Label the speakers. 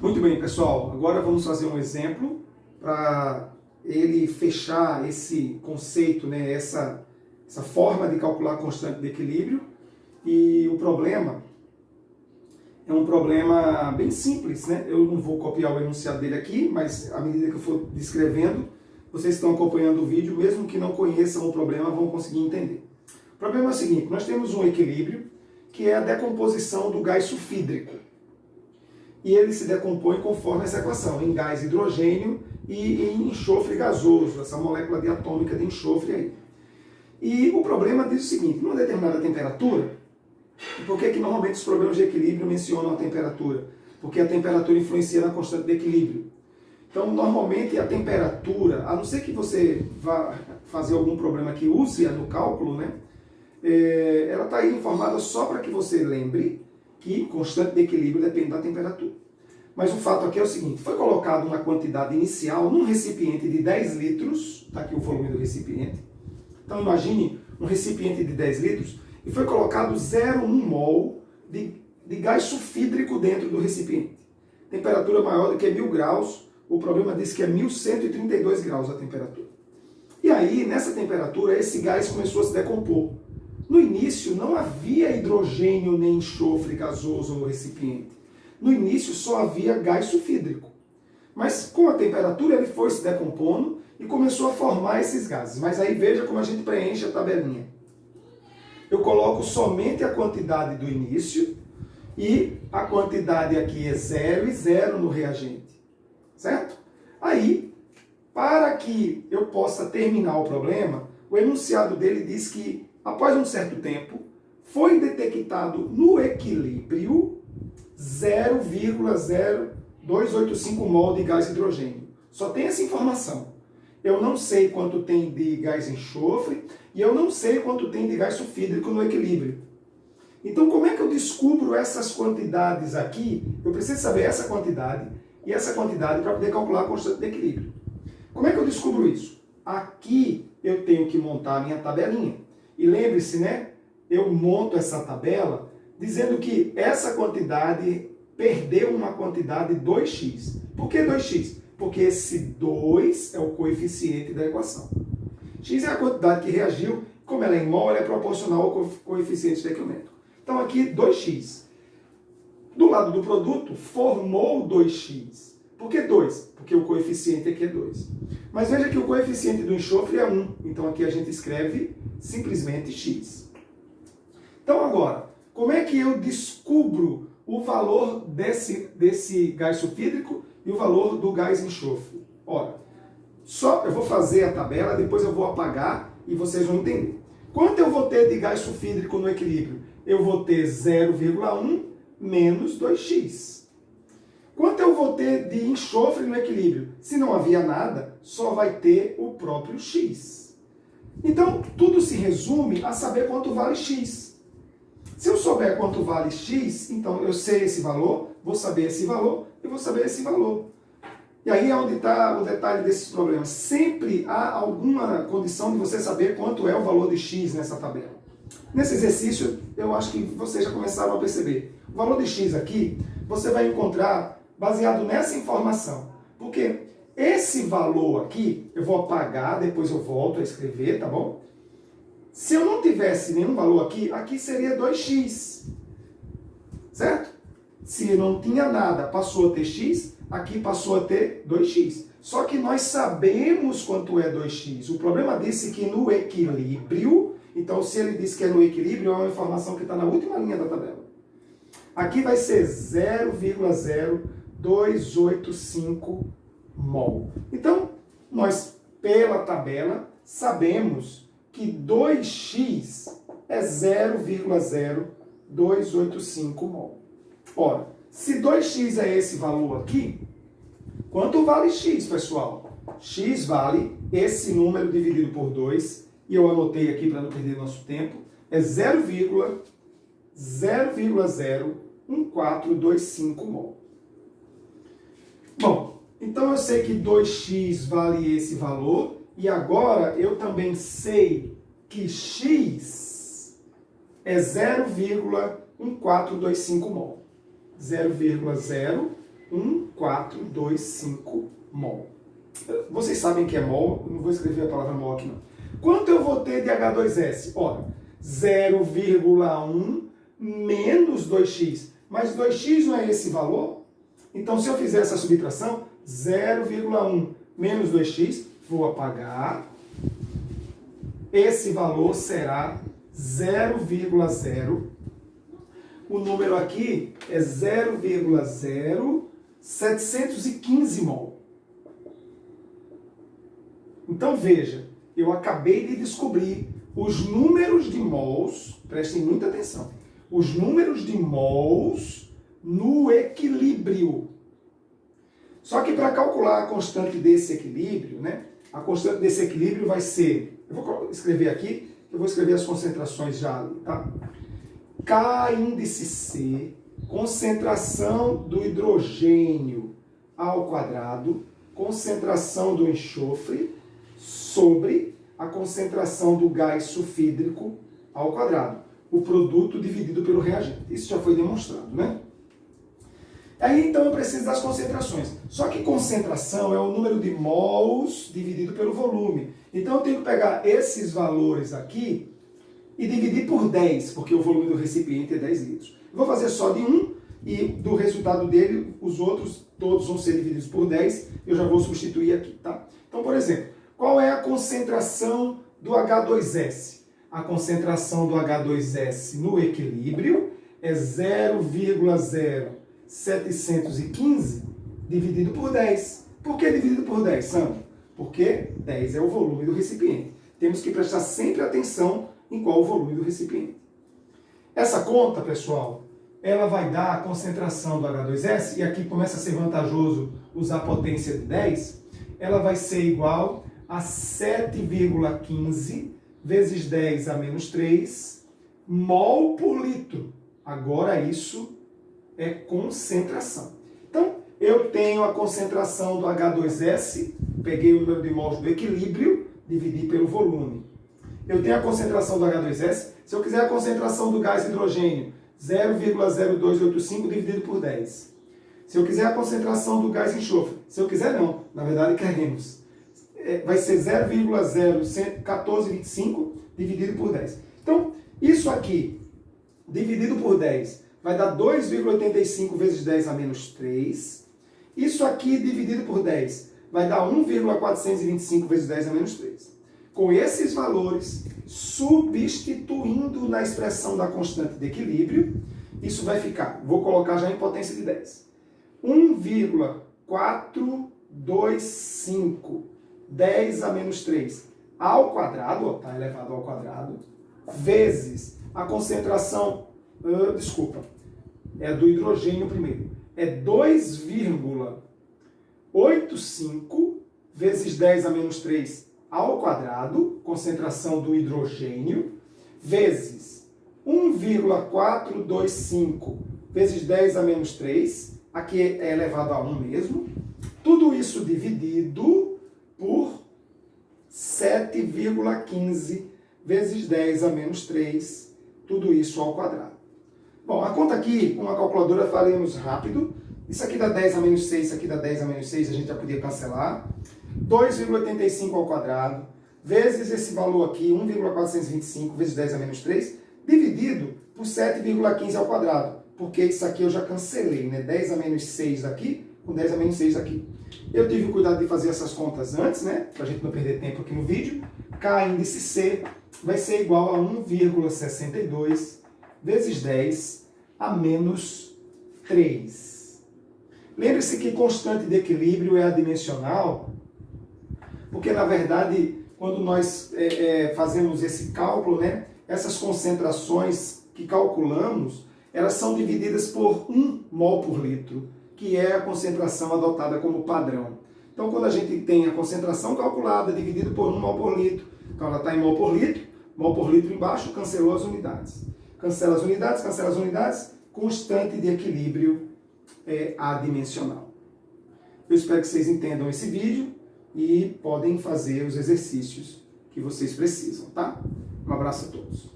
Speaker 1: Muito bem, pessoal. Agora vamos fazer um exemplo para ele fechar esse conceito, né? essa forma de calcular a constante de equilíbrio. E o problema é um problema bem simples, né? Eu não vou copiar o enunciado dele aqui, mas à medida que eu for descrevendo, vocês estão acompanhando o vídeo, mesmo que não conheçam o problema, vão conseguir entender. O problema é o seguinte: nós temos um equilíbrio que é a decomposição do gás sulfídrico. E ele se decompõe conforme essa equação, em gás hidrogênio e em enxofre gasoso, essa molécula atômica de enxofre aí. E o problema diz o seguinte: numa determinada temperatura, por que normalmente os problemas de equilíbrio mencionam a temperatura? Porque a temperatura influencia na constante de equilíbrio. Então, normalmente a temperatura, a não ser que você vá fazer algum problema que use no cálculo, né? Ela está aí informada só para que você lembre que constante de equilíbrio depende da temperatura. Mas o fato aqui é o seguinte: foi colocado uma quantidade inicial num recipiente de 10 litros, está aqui o volume do recipiente. Então imagine um recipiente de 10 litros e foi colocado 0,1 mol de gás sulfídrico dentro do recipiente. Temperatura maior do que 1000 graus, o problema diz que é 1132 graus a temperatura. E aí, nessa temperatura, esse gás começou a se decompor. No início, não havia hidrogênio nem enxofre gasoso no recipiente. No início, só havia gás sulfídrico. Mas com a temperatura, ele foi se decompondo e começou a formar esses gases. Mas aí veja como a gente preenche a tabelinha. Eu coloco somente a quantidade do início e a quantidade aqui é 0 e 0 no reagente. Certo? Aí, para que eu possa terminar o problema, o enunciado dele diz que após um certo tempo, foi detectado no equilíbrio 0,0285 mol de gás hidrogênio. Só tem essa informação. Eu não sei quanto tem de gás enxofre e eu não sei quanto tem de gás sulfídrico no equilíbrio. Então, como é que eu descubro essas quantidades aqui? Eu preciso saber essa quantidade e essa quantidade para poder calcular a constante de equilíbrio. Como é que eu descubro isso? Aqui eu tenho que montar a minha tabelinha. E lembre-se, né? Eu monto essa tabela dizendo que essa quantidade perdeu uma quantidade 2x. Por que 2x? Porque esse 2 é o coeficiente da equação. X é a quantidade que reagiu, como ela é em mol, ela é proporcional ao coeficiente estequiométrico. Então aqui 2x. Do lado do produto, formou 2x. Por que 2? Porque o coeficiente aqui é 2. Mas veja que o coeficiente do enxofre é 1. Então aqui a gente escreve simplesmente x. Então agora, como é que eu descubro o valor desse gás sulfídrico e o valor do gás enxofre? Ora, eu vou fazer a tabela, depois eu vou apagar e vocês vão entender. Quanto eu vou ter de gás sulfídrico no equilíbrio? Eu vou ter 0,1 menos 2x. Quanto eu vou ter de enxofre no equilíbrio? Se não havia nada, só vai ter o próprio x. Então, tudo se resume a saber quanto vale x. Se eu souber quanto vale x, então eu sei esse valor, vou saber esse valor e vou saber esse valor. E aí é onde está o detalhe desses problemas. Sempre há alguma condição de você saber quanto é o valor de x nessa tabela. Nesse exercício, eu acho que vocês já começaram a perceber. O valor de x aqui, você vai encontrar baseado nessa informação. Porque esse valor aqui, eu vou apagar, depois eu volto a escrever, tá bom? Se eu não tivesse nenhum valor aqui, aqui seria 2x. Certo? Se não tinha nada, passou a ter x, aqui passou a ter 2x. Só que nós sabemos quanto é 2x. O problema disse que no equilíbrio, então se ele disse que é no equilíbrio, é uma informação que está na última linha da tabela. Aqui vai ser 0,0285 mol. Então, nós, pela tabela, sabemos que 2x é 0,0285 mol. Ora, se 2x é esse valor aqui, quanto vale x, pessoal? X vale esse número dividido por 2, e eu anotei aqui para não perder nosso tempo, é 0,01425 mol. Bom, então eu sei que 2x vale esse valor, e agora eu também sei que x é 0,1425 mol. 0,0 1,425 mol. Vocês sabem que é mol, não vou escrever a palavra mol aqui não. Quanto eu vou ter de H2S? Ora, 0,1 menos 2x. Mas 2x não é esse valor? Então, se eu fizer essa subtração, 0,1 menos 2x, vou apagar. Esse valor será 0,0. O número aqui é 0,0715 mol. Então, veja, eu acabei de descobrir os números de mols, prestem muita atenção, os números de mols no equilíbrio. Só que para calcular a constante desse equilíbrio, né, a constante desse equilíbrio vai ser, eu vou escrever aqui, eu vou escrever as concentrações já ali, tá? K índice C, concentração do hidrogênio ao quadrado, concentração do enxofre, sobre a concentração do gás sulfídrico ao quadrado. O produto dividido pelo reagente. Isso já foi demonstrado, né? Aí, então, eu preciso das concentrações. Só que concentração é o número de mols dividido pelo volume. Então, eu tenho que pegar esses valores aqui e dividir por 10, porque o volume do recipiente é 10 litros. Eu vou fazer só de um e do resultado dele, os outros todos vão ser divididos por 10. Eu já vou substituir aqui, tá? Então, por exemplo, qual é a concentração do H2S? A concentração do H2S no equilíbrio é 0,0715 dividido por 10. Por que dividido por 10, Sandro? Porque 10 é o volume do recipiente. Temos que prestar sempre atenção em qual o volume do recipiente. Essa conta, pessoal, ela vai dar a concentração do H2S, e aqui começa a ser vantajoso usar a potência de 10, ela vai ser igual a 7,15 vezes 10 a menos 3 mol por litro. Agora isso é concentração. Então, eu tenho a concentração do H2S, peguei o número de mols do equilíbrio, dividi pelo volume. Eu tenho a concentração do H2S, se eu quiser a concentração do gás hidrogênio, 0,0285 dividido por 10. Se eu quiser a concentração do gás enxofre, se eu quiser não, na verdade queremos, vai ser 0,01425 dividido por 10. Então, isso aqui, dividido por 10, vai dar 2,85 vezes 10 a menos 3. Isso aqui, dividido por 10, vai dar 1,425 vezes 10 a menos 3. Com esses valores, substituindo na expressão da constante de equilíbrio, isso vai ficar, vou colocar já em potência de 10, 1,425 10 a menos 3 ao quadrado, está elevado ao quadrado, vezes a concentração, é do hidrogênio primeiro, é 2,85 vezes 10 a menos 3 ao quadrado, concentração do hidrogênio, vezes 1,425 vezes 10 a menos 3, aqui é elevado a 1 mesmo, tudo isso dividido por 7,15 vezes 10 a menos 3, tudo isso ao quadrado. Bom, a conta aqui, com uma calculadora, faremos rápido. Isso aqui dá 10 a menos 6, isso aqui dá 10 a menos 6, a gente já podia cancelar. 2,85 ao quadrado, vezes esse valor aqui, 1,425 vezes 10 a menos 3, dividido por 7,15 ao quadrado, porque isso aqui eu já cancelei, né? 10 a menos 6 daqui, com 10 a menos 6 aqui. Eu tive o cuidado de fazer essas contas antes, né? Para a gente não perder tempo aqui no vídeo. K índice C vai ser igual a 1,62 vezes 10 a menos 3. Lembre-se que constante de equilíbrio é adimensional, porque, na verdade, quando nós fazemos esse cálculo, né, essas concentrações que calculamos, elas são divididas por 1 mol por litro, que é a concentração adotada como padrão. Então, quando a gente tem a concentração calculada dividida por 1 mol por litro, então ela está em mol por litro embaixo, cancelou as unidades. Cancela as unidades, constante de equilíbrio é adimensional. Eu espero que vocês entendam esse vídeo e podem fazer os exercícios que vocês precisam, tá? Um abraço a todos.